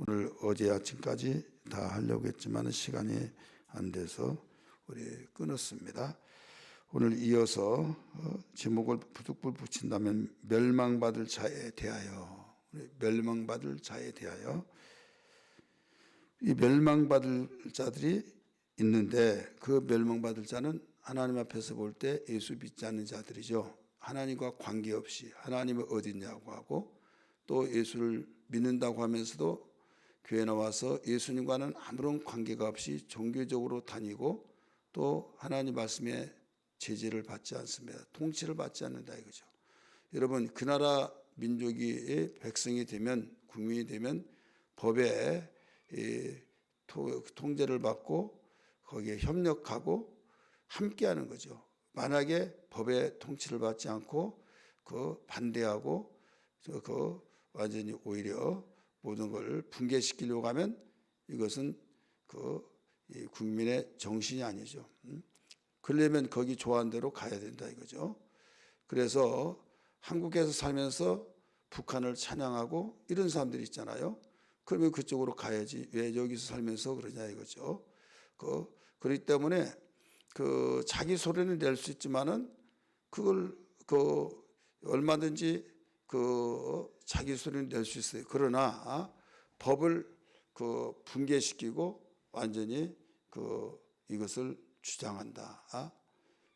오늘 어제 아침까지 다 하려고 했지만 시간이 안 돼서 우리 끊었습니다. 오늘 이어서 제목을 부득불 붙인다면 멸망받을 자에 대하여, 멸망받을 자에 대하여. 이 멸망받을 자들이 있는데 그 멸망받을 자는 하나님 앞에서 볼 때 예수 믿지 않는 자들이죠. 하나님과 관계없이 하나님은 어디 있냐고 하고 또 예수를 믿는다고 하면서도 교회 나와서 예수님과는 아무런 관계가 없이 종교적으로 다니고 또 하나님 말씀에 제재를 받지 않습니다. 통치를 받지 않는다 이거죠. 여러분, 그 나라 민족이 백성이 되면, 국민이 되면 법에 통제를 받고 거기에 협력하고 함께하는 거죠. 만약에 법의 통치를 받지 않고 그 반대하고 그 완전히 오히려 모든 걸 붕괴시키려고 하면 이것은 그 국민의 정신이 아니죠. 그러려면 거기 좋아하는 대로 가야 된다 이거죠. 그래서 한국에서 살면서 북한을 찬양하고 이런 사람들이 있잖아요. 그러면 그쪽으로 가야지 왜 여기서 살면서 그러냐 이거죠. 그렇기 때문에 그 자기 소리는 낼 수 있지만은 그걸 얼마든지 자기 소리는 낼 수 있어요. 그러나 법을 붕괴시키고 완전히 이것을 주장한다.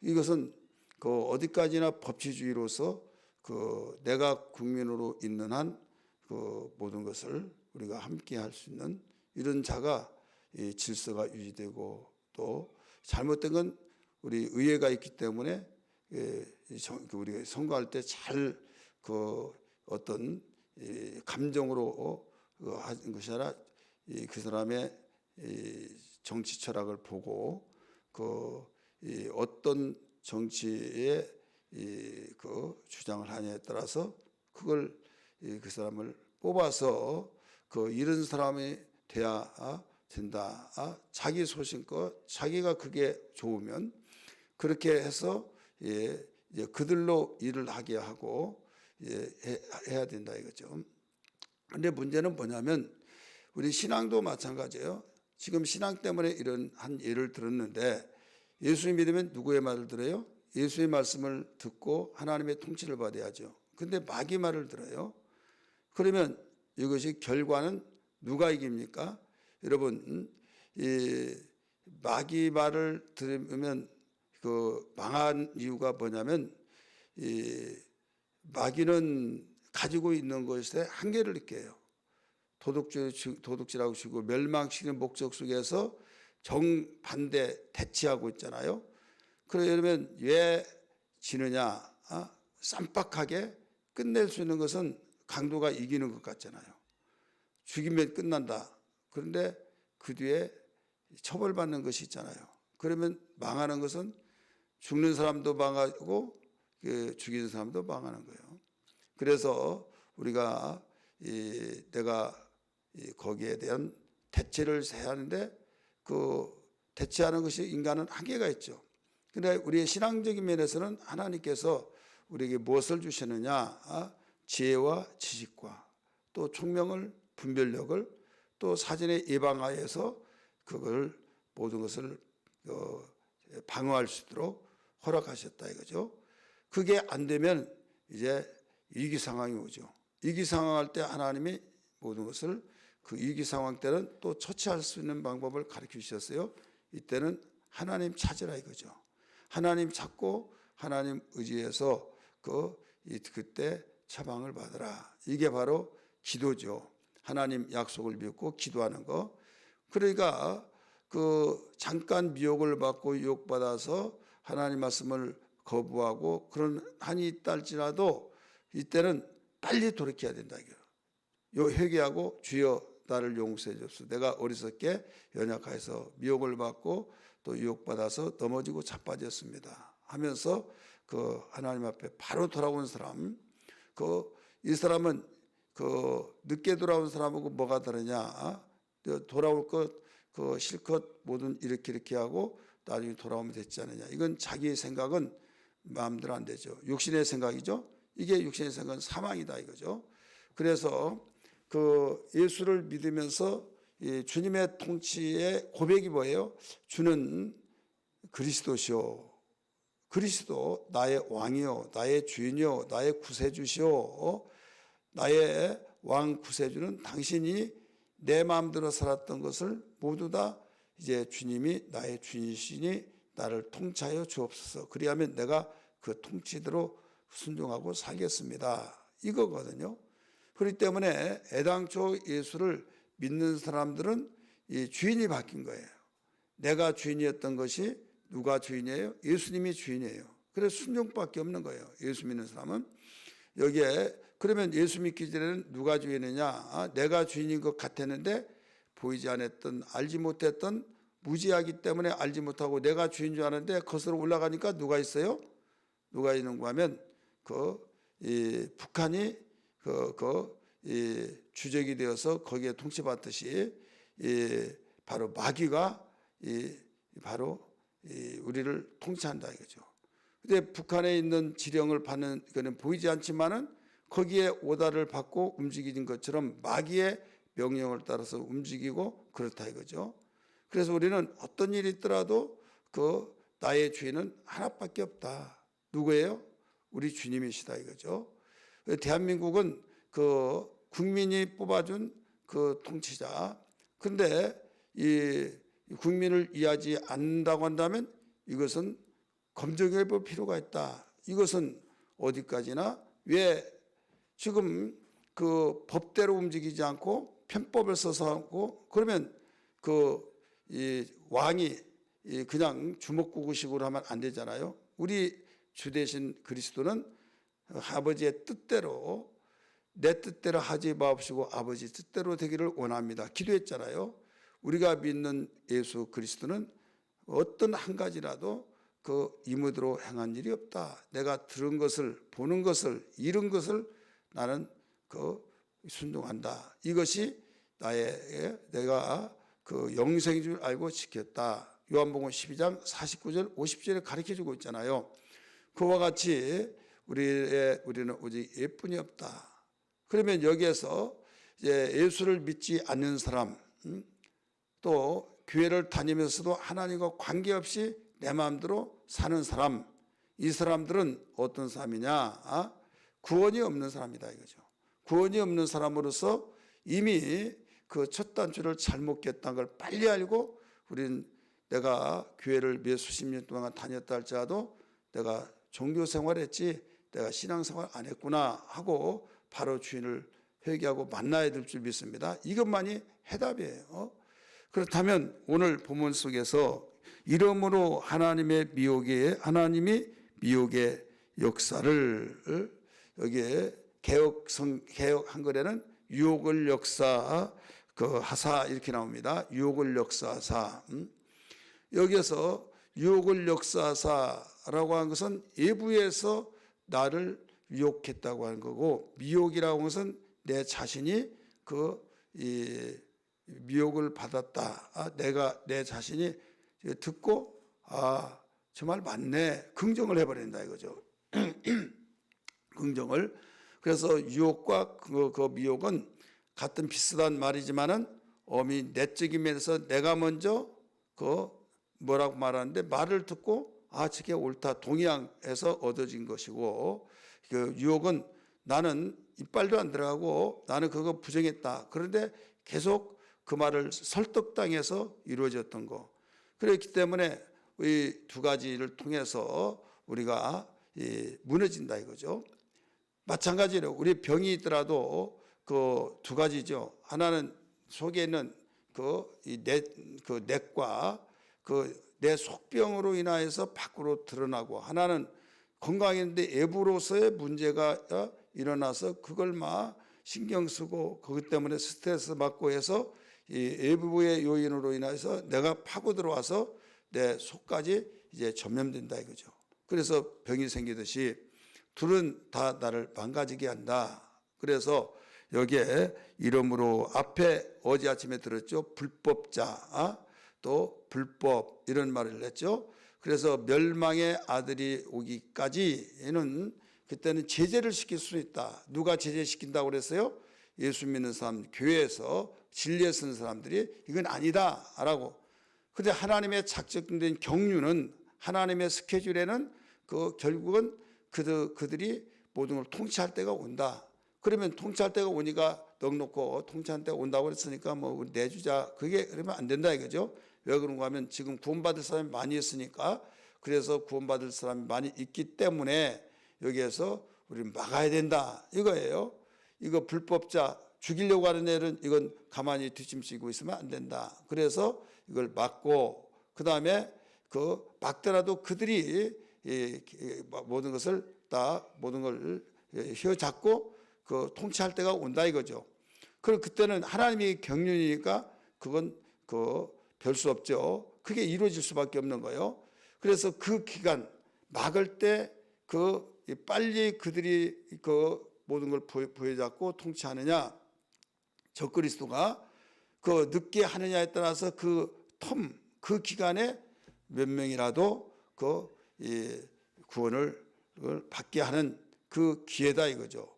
이것은 어디까지나 법치주의로서 내가 국민으로 있는 한 모든 것을 우리가 함께 할 수 있는 이런 자가 이 질서가 유지되고 또 잘못된 건 우리 의회가 있기 때문에 우리가 선거할 때 잘 어떤 감정으로 하는 것이 아니라 그 사람의 정치 철학을 보고 어떤 정치에 주장을 하냐에 따라서 그걸 그 사람을 뽑아서 이런 사람이 돼야 된다. 자기 소신껏 자기가 그게 좋으면 그렇게 해서 이제 그들로 일을 하게 하고 해야 된다 이거죠. 그런데 문제는 뭐냐면 우리 신앙도 마찬가지예요. 지금 신앙 때문에 이런 한 예를 들었는데 예수님 믿으면 누구의 말을 들어요? 예수의 말씀을 듣고 하나님의 통치를 받아야죠. 근데 마귀 말을 들어요. 그러면 이것이 결과는 누가 이깁니까? 여러분, 이 마귀 말을 들으면 망한 이유가 뭐냐면 마귀는 가지고 있는 것에 한계를 느껴요. 도둑질하고 치고 멸망시키는 목적 속에서 정반대 대치하고 있잖아요. 그러면 왜 지느냐? 쌈박하게 끝낼 수 있는 것은 강도가 이기는 것 같잖아요. 죽이면 끝난다. 그런데 그 뒤에 처벌받는 것이 있잖아요. 그러면 망하는 것은 죽는 사람도 망하고 죽이는 사람도 망하는 거예요. 그래서 우리가 내가 거기에 대한 대처를 해야 하는데 대처하는 것이 인간은 한계가 있죠. 그런데 우리의 신앙적인 면에서는 하나님께서 우리에게 무엇을 주시느냐? 지혜와 지식과 또 총명을 분별력을 또 사전에 예방하여서 그걸 모든 것을 방어할 수 있도록 허락하셨다 이거죠. 그게 안 되면 이제 위기 상황이 오죠. 위기 상황할 때 하나님이 모든 것을 그 위기 상황 때는 또 처치할 수 있는 방법을 가르쳐 주셨어요. 이때는 하나님 찾으라 이거죠. 하나님 찾고 하나님 의지해서 그때 처방을 받으라. 이게 바로 기도죠. 하나님 약속을 믿고 기도하는 거. 그러니까 잠깐 미혹을 받고 유혹받아서 하나님 말씀을 거부하고 그런 한이 있다 할지라도 이때는 빨리 돌이켜야 된다. 회개하고 주여 나를 용서해 주옵소서. 내가 어리석게 연약하여서 미혹을 받고 또 유혹받아서 넘어지고 자빠졌습니다. 하면서 하나님 앞에 바로 돌아온 사람, 이 사람은 늦게 돌아온 사람하고 뭐가 다르냐? 돌아올 것 실컷 뭐든 이렇게 하고 나중에 돌아오면 됐지 않느냐. 이건 자기의 생각은 마음대로 안 되죠. 육신의 생각이죠. 이게 육신의 생각은 사망이다 이거죠. 그래서 그 예수를 믿으면서 이 주님의 통치의 고백이 뭐예요? 주는 그리스도시오. 그리스도 나의 왕이요, 나의 주인이요, 나의 구세주시오. 나의 왕 구세주는 당신이 내 마음대로 살았던 것을 모두 다 이제 주님이 나의 주인이시니 나를 통치하여 주옵소서. 그리하면 내가 그 통치대로 순종하고 살겠습니다. 이거거든요. 그렇기 때문에 애당초 예수를 믿는 사람들은 이 주인이 바뀐 거예요. 내가 주인이었던 것이 누가 주인이에요? 예수님이 주인이에요. 그래서 순종밖에 없는 거예요. 예수 믿는 사람은. 여기에 그러면 예수 믿기 전에는 누가 주인이냐? 내가 주인인 것 같았는데 보이지 않았던, 알지 못했던, 무지하기 때문에 알지 못하고 내가 주인 줄 아는데 거슬러 올라가니까 누가 있어요? 누가 있는가 하면 북한이 주적이 되어서 거기에 통치받듯이 바로 마귀가 바로 우리를 통치한다 이거죠. 근데 북한에 있는 지령을 받는 거는 보이지 않지만은 거기에 오다를 받고 움직이는 것처럼 마귀의 명령을 따라서 움직이고 그렇다 이거죠. 그래서 우리는 어떤 일이 있더라도 그 나의 주인은 하나밖에 없다. 누구예요? 우리 주님이시다 이거죠. 대한민국은 그 국민이 뽑아준 그 통치자. 그런데 이 국민을 이해하지 않는다고 한다면 이것은 검증해 볼 필요가 있다. 이것은 어디까지나 왜 지금 그 법대로 움직이지 않고 편법을 써서 하고 그러면 이 왕이 그냥 주먹구구식으로 하면 안 되잖아요. 우리 주 대신 그리스도는 아버지의 뜻대로 내 뜻대로 하지 마옵시고 아버지 뜻대로 되기를 원합니다. 기도했잖아요. 우리가 믿는 예수 그리스도는 어떤 한 가지라도 그 임의대로 행한 일이 없다. 내가 들은 것을 보는 것을 잃은 것을 나는 순종한다. 이것이 내가 그 영생인 줄 알고 지켰다. 요한복음 12장 49절 50절에 가르쳐주고 있잖아요. 그와 같이 우리는 오직 예뿐이 없다. 그러면 여기에서 이제 예수를 믿지 않는 사람, 또 교회를 다니면서도 하나님과 관계없이 내 마음대로 사는 사람, 이 사람들은 어떤 사람이냐? 구원이 없는 사람이다 이거죠. 구원이 없는 사람으로서 이미 그 첫 단추를 잘못 꼈다는 걸 빨리 알고 우리는 내가 교회를 몇 수십 년 동안 다녔다 할지라도 내가 종교 생활했지 내가 신앙생활 안 했구나 하고 바로 주인을 회개하고 만나야 될 줄 믿습니다. 이것만이 해답이에요. 그렇다면 오늘 본문 속에서 이러므로 하나님이 미혹의 역사를 여기에 개혁 한글에는 유혹을 역사 하사 이렇게 나옵니다. 유혹을 역사하사. 여기에서 유혹을 역사하사라고 하는 것은 예부에서 나를 유혹했다고 하는 거고 미혹이라고 하는 것은 내 자신이 미혹을 받았다. 내가 내 자신이 듣고 정말 맞네. 긍정을 해버린다 이거죠. 긍정을. 그래서 유혹과 그 미혹은 같은 비슷한 말이지만은 어미 내적인 면에서 내가 먼저 뭐라고 말하는데 말을 듣고 저게 옳다 동의해서 얻어진 것이고 그 유혹은 나는 이빨도 안 들어가고 나는 그거 부정했다. 그런데 계속 그 말을 설득당해서 이루어졌던 거. 그렇기 때문에 이 두 가지를 통해서 우리가 무너진다 이거죠. 마찬가지로 우리 병이 있더라도 그 두 가지죠. 하나는 속에 있는 넥과 내 속병으로 인하여서 밖으로 드러나고 하나는 건강했는데 외부로서의 문제가 일어나서 그걸 막 신경 쓰고 그것 때문에 스트레스 받고 해서 이 외부의 요인으로 인해서 내가 파고 들어와서 내 속까지 이제 전염된다 이거죠. 그래서 병이 생기듯이 둘은 다 나를 망가지게 한다. 그래서 여기에 이러므로 앞에 어제 아침에 들었죠. 불법자 또 불법 이런 말을 했죠. 그래서 멸망의 아들이 오기까지는 그때는 제재를 시킬 수 있다. 누가 제재시킨다고 그랬어요? 예수 믿는 사람, 교회에서 진리에 서는 사람들이 이건 아니다라고. 그런데 하나님의 작정된 경륜은, 하나님의 스케줄에는 결국은 그들이 모든 걸 통치할 때가 온다. 그러면 통치할 때가 오니까 넉넉고 통치할 때가 온다고 그랬으니까 뭐 내주자, 그게 그러면 안 된다 이거죠. 왜 그런가 하면 지금 구원받을 사람이 많이 있으니까, 그래서 구원받을 사람이 많이 있기 때문에 여기에서 우리는 막아야 된다 이거예요. 이거 불법자 죽이려고 하는 애는 이건 가만히 뒷짐지고 있으면 안 된다. 그래서 이걸 막고, 그 다음에 막더라도 그들이 모든 것을 다 모든 걸 휘어잡고 통치할 때가 온다 이거죠. 그럼 그때는 하나님이 경륜이니까 그건 별 수 없죠. 그게 이루어질 수밖에 없는 거예요. 그래서 그 기간 막을 때 빨리 그들이 모든 걸 부여잡고 통치하느냐, 적그리스도가 늦게 하느냐에 따라서 그 기간에 몇 명이라도 구원을 받게 하는 그 기회다 이거죠.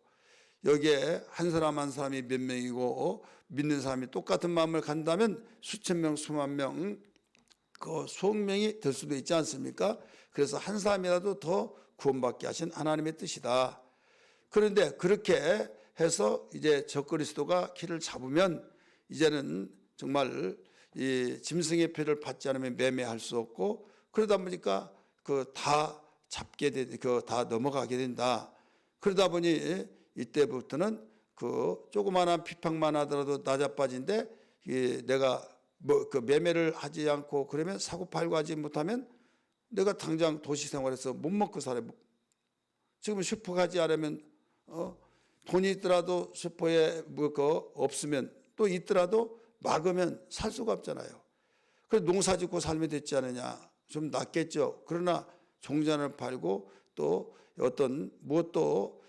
여기에 한 사람 한 사람이 몇 명이고 믿는 사람이 똑같은 마음을 갖는다면 수천 명, 수만 명, 수억 명이 될 수도 있지 않습니까? 그래서 한 사람이라도 더 구원받게 하신 하나님의 뜻이다. 그런데 그렇게 해서 이제 적그리스도가 키를 잡으면 이제는 정말 이 짐승의 표를 받지 않으면 매매할 수 없고, 그러다 보니까 다 잡게 다 넘어가게 된다. 그러다 보니 이때부터는 조그마한 비판만 하더라도 나자빠진데, 내가 매매를 하지 않고 그러면 사고 팔고 하지 못하면 내가 당장 도시 생활에서 못 먹고 살아. 지금 슈퍼 가지 않으면 돈이 있더라도 슈퍼에 없으면, 또 있더라도 막으면 살 수가 없잖아요. 그래서 농사 짓고 살면 됐지 않느냐. 좀 낫겠죠. 그러나 종자를 팔고 또 어떤 무엇도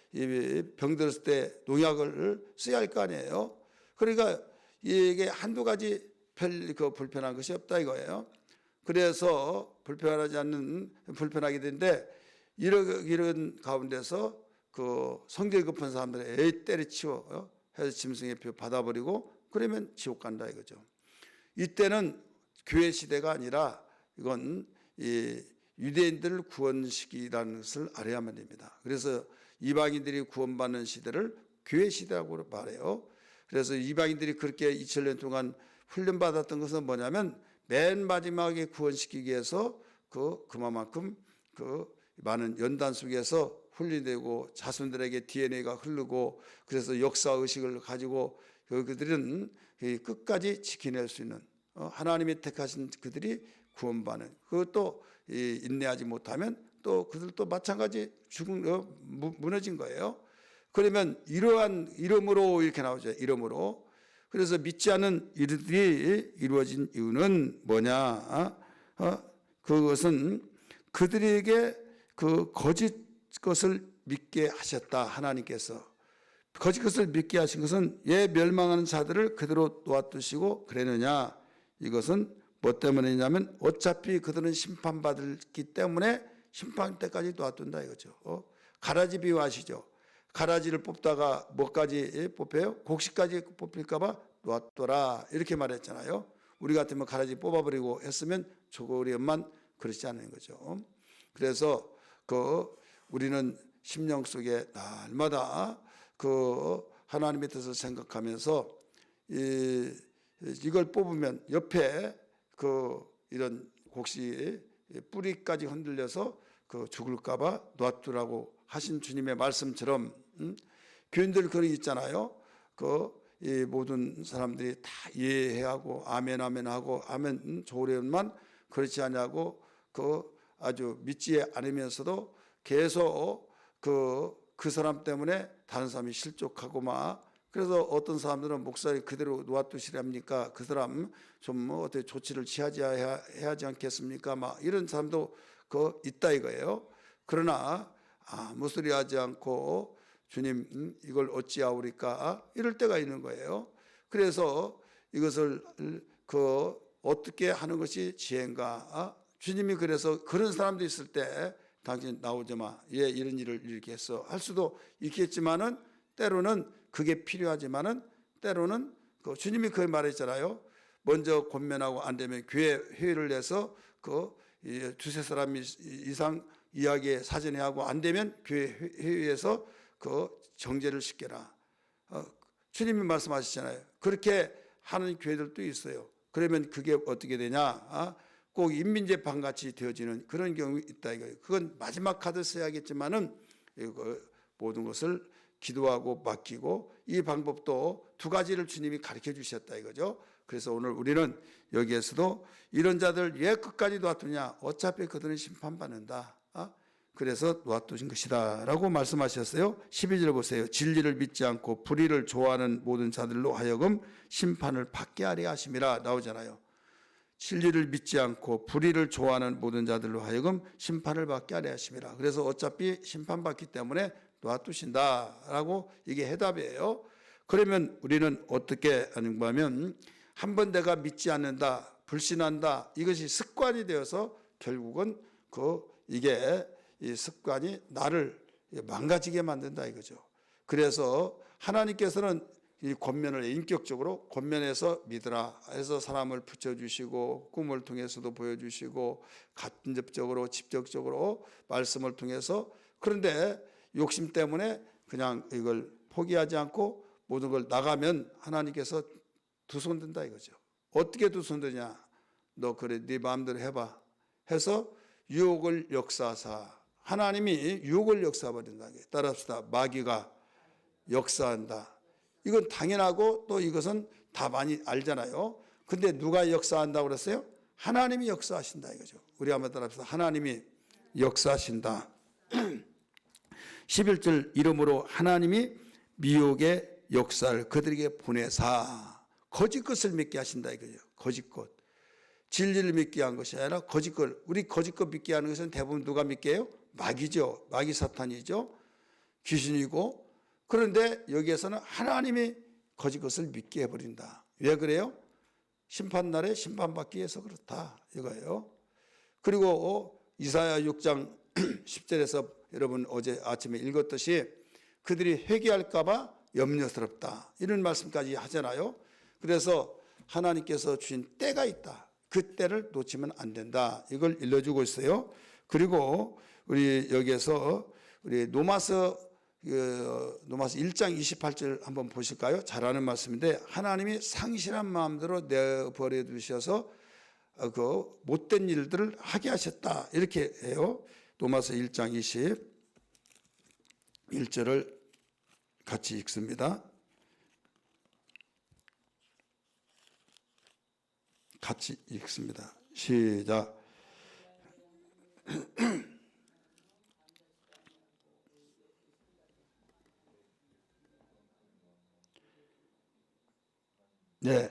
병 들었을 때 농약을 써야 할 거 아니에요. 그러니까 이게 한두 가지 불편한 것이 없다 이거예요. 그래서 불편하게 되는데, 이런 가운데서 성질 급한 사람들이 때려치워 해서 짐승의 표 받아버리고 그러면 지옥 간다 이거죠. 이때는 교회 시대가 아니라 이건 유대인들 구원시기라는 것을 알아야만 됩니다. 그래서 이방인들이 구원받는 시대를 교회 시대라고 말해요. 그래서 이방인들이 그렇게 2000년 동안 훈련받았던 것은 뭐냐면, 맨 마지막에 구원시키기 위해서 그만큼 많은 연단 속에서 훈련되고 자손들에게 DNA가 흐르고, 그래서 역사의식을 가지고 그들은 끝까지 지켜낼 수 있는, 하나님이 택하신 그들이 구원받는, 그것도 인내하지 못하면 또 그들도 마찬가지 무너진 거예요. 그러면 이러한 이름으로 이렇게 나오죠. 이름으로. 그래서 믿지 않는 일들이 이루어진 이유는 뭐냐? 그것은 그들에게 거짓 것을 믿게 하셨다. 하나님께서 거짓 것을 믿게 하신 것은 멸망하는 자들을 그대로 놓아두시고 그랬느냐? 이것은 뭐 때문이냐면, 어차피 그들은 심판받기 때문에 심판 때까지 놓아둔다 이거죠. 가라지 비유하시죠. 가라지를 뽑다가 뭐까지 뽑혀요? 곡식까지 뽑힐까 봐 놓았더라 이렇게 말했잖아요. 우리 같으면 가라지 뽑아버리고 했으면 조거리만, 그렇지 않은 거죠. 그래서 우리는 심령 속에 날마다 하나님의 뜻을 생각하면서 이걸 뽑으면 옆에 이런 곡식 뿌리까지 흔들려서 죽을까봐 놔두라고 하신 주님의 말씀처럼, 교인들 그런 있잖아요. 이 모든 사람들이 다 이해하고 아멘 아멘 하고 아멘 좋으련만 그렇지 않냐고 아주 믿지 않으면서도 계속 그 사람 때문에 다른 사람이 실족하고 막, 그래서 어떤 사람들은 목사님 그대로 놓아두시랍니까? 그 사람 좀 어떻게 조치를 취해야 하지 않겠습니까? 막 이런 사람도 있다 이거예요. 그러나 아무 소리 하지 않고 주님 이걸 어찌하오리까? 이럴 때가 있는 거예요. 그래서 이것을 어떻게 하는 것이 지혜인가? 주님이 그래서 그런 사람도 있을 때 당신 나오지 마. 이런 일을 이렇게 했어. 할 수도 있겠지만은 때로는 그게 필요하지만은 때로는 주님이 그 말했잖아요. 먼저 권면하고 안 되면 교회 회의를 내서 두세 사람 이상 이야기 사전에 하고 안 되면 교회 회의에서 정죄를 시켜라. 주님이 말씀하시잖아요. 그렇게 하는 교회들도 있어요. 그러면 그게 어떻게 되냐? 꼭 인민재판 같이 되어지는 그런 경우 있다 이거예요. 그건 마지막 카드 써야겠지만은 모든 것을 기도하고 맡기고 이 방법도 두 가지를 주님이 가르쳐 주셨다 이거죠. 그래서 오늘 우리는 여기에서도 이런 자들 왜 끝까지 놔두냐? 어차피 그들은 심판받는다. 그래서 놔두신 것이다 라고 말씀하셨어요. 12절 보세요. 진리를 믿지 않고 불의를 좋아하는 모든 자들로 하여금 심판을 받게 하려 하심이라 나오잖아요. 진리를 믿지 않고 불의를 좋아하는 모든 자들로 하여금 심판을 받게 하려 하심이라. 그래서 어차피 심판받기 때문에 놔두신다라고 이게 해답이에요. 그러면 우리는 어떻게 하는가 하면 한번 내가 믿지 않는다, 불신한다, 이것이 습관이 되어서 결국은 이게 이 습관이 나를 망가지게 만든다 이거죠. 그래서 하나님께서는 이 권면을 인격적으로 권면해서 믿으라 해서 사람을 붙여주시고 꿈을 통해서도 보여주시고 간접적으로 직접적으로 말씀을 통해서, 그런데 욕심 때문에 그냥 이걸 포기하지 않고 모든 걸 나가면 하나님께서 두 손 든다 이거죠. 어떻게 두 손 드냐? 너 그래 네 마음대로 해봐 해서 유혹을 역사하사, 하나님이 유혹을 역사버린다. 따라합시다. 마귀가 역사한다. 이건 당연하고 또 이것은 다 많이 알잖아요. 근데 누가 역사한다고 그랬어요? 하나님이 역사하신다 이거죠. 우리 한번 따라합시다. 하나님이 역사하신다. 11절 이름으로 하나님이 미혹의 역사를 그들에게 보내사 거짓 것을 믿게 하신다 이거죠. 거짓 것. 진리를 믿게 한 것이 아니라 거짓 것. 우리 거짓 것 믿게 하는 것은 대부분 누가 믿게 해요? 마귀죠. 마귀 사탄이죠. 귀신이고. 그런데 여기에서는 하나님이 거짓 것을 믿게 해버린다. 왜 그래요? 심판날에 심판받기 위해서 그렇다 이거예요. 그리고 이사야 6장 10절에서 여러분 어제 아침에 읽었듯이 그들이 회개할까 봐 염려스럽다 이런 말씀까지 하잖아요. 그래서 하나님께서 주신 때가 있다. 그 때를 놓치면 안 된다. 이걸 일러주고 있어요. 그리고 우리 여기에서 우리 로마서 1장 28절 한번 보실까요? 잘 아는 말씀인데 하나님이 상실한 마음대로 내버려 두셔서 그 못된 일들을 하게 하셨다 이렇게 해요. 로마서 1장 21절을 같이 읽습니다. 같이 읽습니다. 시작. 네,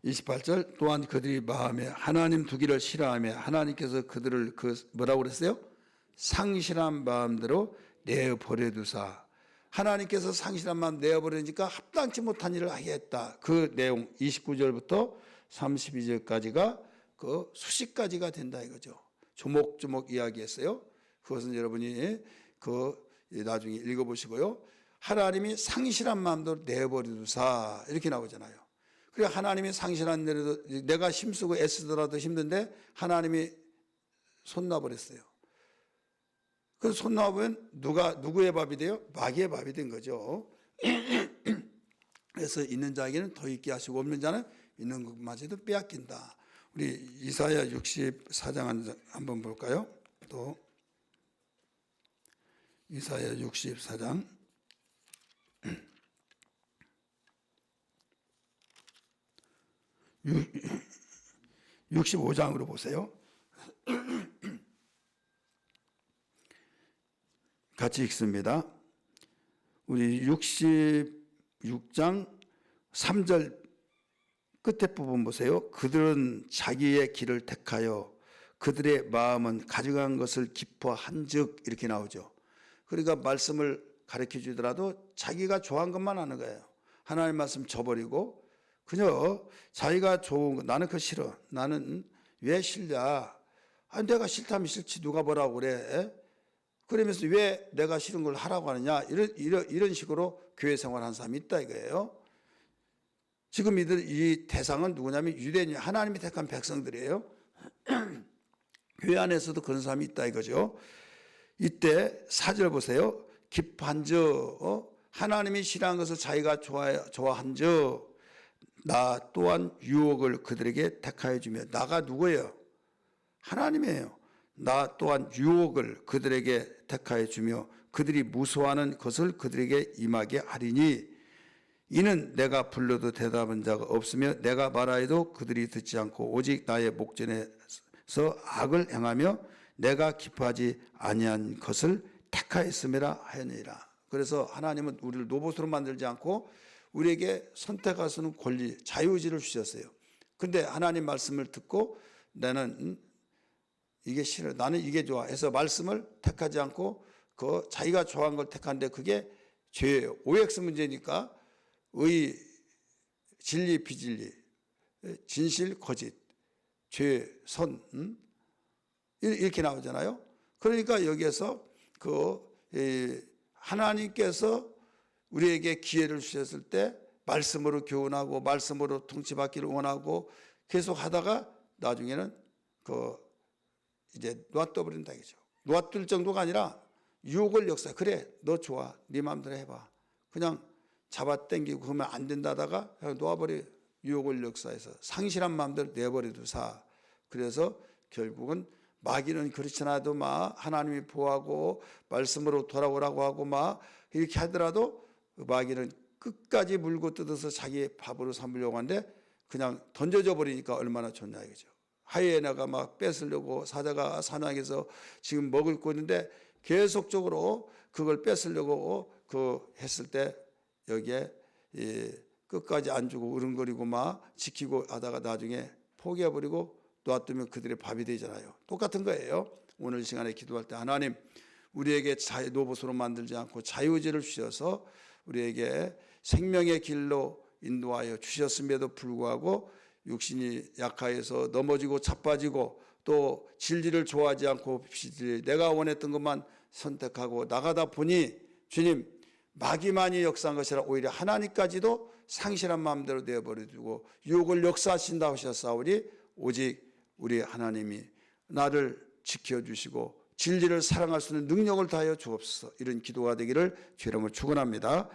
28절 또한 그들이 마음에 하나님 두기를 싫어하며 하나님께서 그들을 뭐라고 그랬어요? 상실한 마음대로 내버려두사. 하나님께서 상실한 마음 내버려두니까 합당치 못한 일을 하게 했다. 그 내용 29절부터 32절까지가 그 수식까지가 된다 이거죠. 조목조목 이야기했어요. 그것은 여러분이 나중에 읽어보시고요. 하나님이 상실한 마음대로 내버려두사 이렇게 나오잖아요. 그래 하나님이 상실한 대로 내가 힘쓰고 애쓰더라도 힘든데 하나님이 손 놔버렸어요. 그 손 놔보면 누구의 밥이 돼요? 마귀의 밥이 된 거죠. 그래서 있는 자에게는 더 있게 하시고 없는 자는 있는 것마저도 빼앗긴다. 우리 이사야 64장 한번 볼까요? 또 이사야 64장 65장으로 보세요. 같이 읽습니다. 우리 66장 3절 끝에 부분 보세요. 그들은 자기의 길을 택하여 그들의 마음은 가져간 것을 기뻐한즉 이렇게 나오죠. 그러니까 말씀을 가르쳐 주더라도 자기가 좋아한 것만 하는 거예요. 하나님 말씀 저버리고 그저 자기가 좋은 거, 나는 그거 싫어. 나는 왜 싫냐? 내가 싫다면 싫지 누가 뭐라고 그래? 그러면서 왜 내가 싫은 걸 하라고 하느냐, 이런 식으로 교회 생활하는 사람이 있다 이거예요. 지금 이 대상은 누구냐면 유대인, 하나님이 택한 백성들이에요. 교회 안에서도 그런 사람이 있다 이거죠. 이때 4절 보세요. 기판저 하나님이 싫어한 것을 자기가 좋아한저 나 또한 유혹을 그들에게 택하여 주며. 나가 누구예요? 하나님이에요. 나 또한 유혹을 그들에게 택하여 주며 그들이 무서워하는 것을 그들에게 임하게 하리니 이는 내가 불러도 대답한 자가 없으며 내가 말하여도 그들이 듣지 않고 오직 나의 목전에서 악을 행하며 내가 기뻐하지 아니한 것을 택하였음이라 하였느니라. 그래서 하나님은 우리를 노봇으로 만들지 않고 우리에게 선택할 수 있는 권리, 자유의지를 주셨어요. 근데 하나님 말씀을 듣고 나는 이게 싫어, 나는 이게 좋아 해서 말씀을 택하지 않고 그 자기가 좋아하는 걸 택하는데 그게 죄예요. OX 문제니까 의, 진리, 비진리, 진실, 거짓, 죄, 선, 이렇게 나오잖아요. 그러니까 여기에서 하나님께서 우리에게 기회를 주셨을 때 말씀으로 교훈하고 말씀으로 통치받기를 원하고 계속 하다가 나중에는 이제 놔둬버린다 이거죠. 놔둘 정도가 아니라 유혹을 역사. 그래, 너 좋아, 네 마음대로 해봐. 그냥 잡아당기고 그러면 안 된다다가 그냥 놓아버려. 유혹을 역사해서 상실한 마음대로 내버려두사. 그래서 결국은 마귀는 그렇지 않아도 막 하나님이 보호하고 말씀으로 돌아오라고 하고 막 이렇게 하더라도 마귀는 끝까지 물고 뜯어서 자기 밥으로 삼으려고 하는데 그냥 던져져 버리니까 얼마나 좋냐 이거죠. 하이에나가 막 뺏으려고 사자가 사냥해서 지금 먹을 거 있는데 계속적으로 그걸 뺏으려고 했을 때 여기에 끝까지 안 주고 으름거리고 막 지키고 하다가 나중에 포기해버리고 놔두면 그들의 밥이 되잖아요. 똑같은 거예요. 오늘 시간에 기도할 때 하나님 우리에게 노봇으로 만들지 않고 자유의지를 주셔서 우리에게 생명의 길로 인도하여 주셨음에도 불구하고 육신이 약하여서 넘어지고 자빠지고 또 진리를 좋아하지 않고 내가 원했던 것만 선택하고 나가다 보니 주님 마귀만이 역사한 것이라 오히려 하나님까지도 상실한 마음대로 내버려두고 유혹을 역사하신다 하셨사오니 오직 우리 하나님이 나를 지켜주시고 진리를 사랑할 수 있는 능력을 다하여 주옵소서. 이런 기도가 되기를 주의 이름으로 축원합니다.